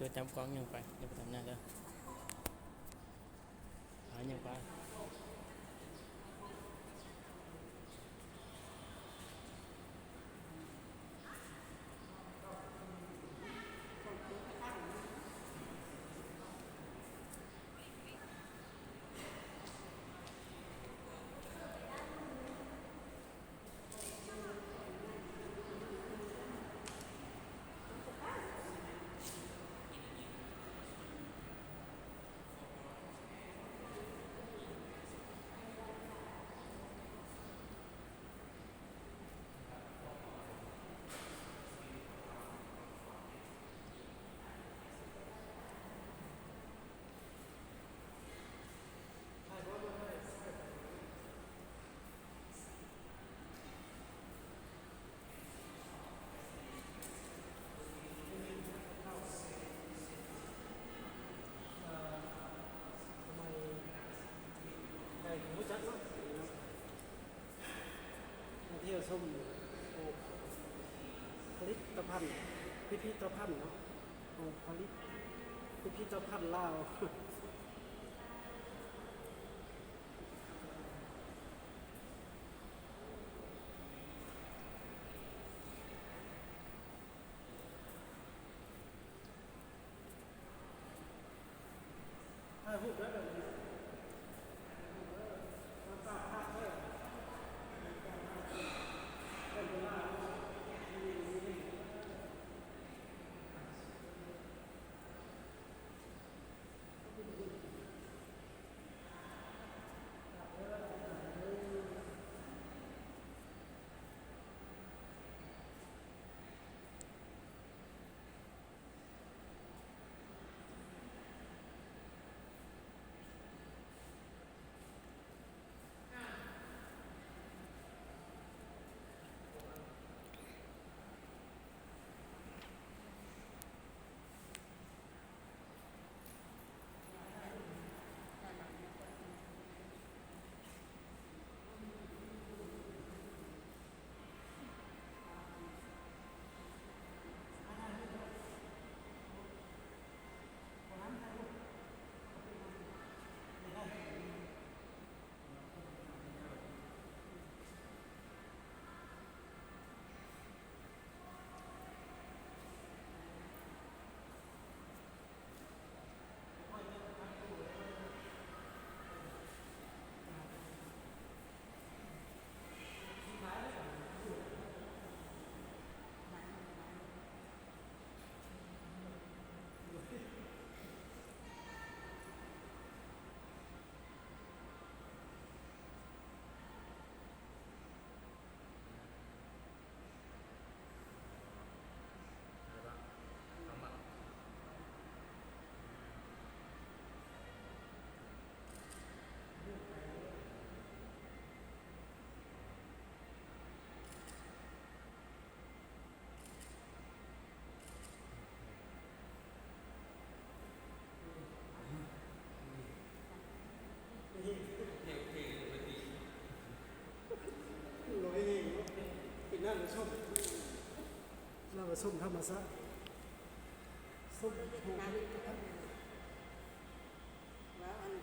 ตัวจำกล้องยังไปเดี๋ยวไปทำหน้าเด้อหายังไปรู้จักเนาะมาเที่ยวชมผลิตภัณฑ์พิพิธภัณฑ์เนาะผลิตพิพิธภัณฑ์ลาวถ่ายรูปได้แบบนี้ลอยเองเป็นหน้าหรือส้มหน้าหรือส้มธรรมชาติส้มโหผลิตภัณฑ์แล้วอัน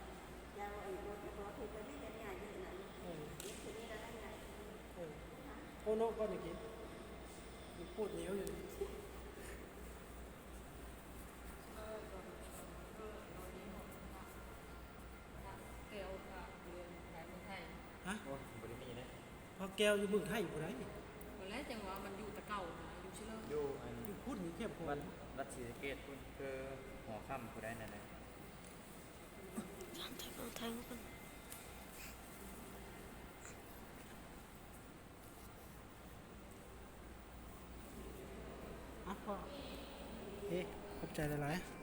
ยาวอันรถถูกไปไม่ได้ง่ายที่นั้นนี่คือนี่เราได้ไงโอ้นกก็อย่างนี้พูดเหนียวอยู่เกลค่ะเรียนสายเมืองไทย ฮะ โอ้บริมีนะ พอแก้วอยู่เมืองไทยอยู่ไหน วันแรกจังหวะมันอยู่ตะเก่านะอยู่ชิเลอร์ อยู่อัน อยู่พูดนี่เทียบพอ วัดวัดศรีสะเกษพุ่นคือหัวค่ำผู้ได้นั่นนะ ไทยกันอ่ะพอเฮ้ขอบใจหลายๆ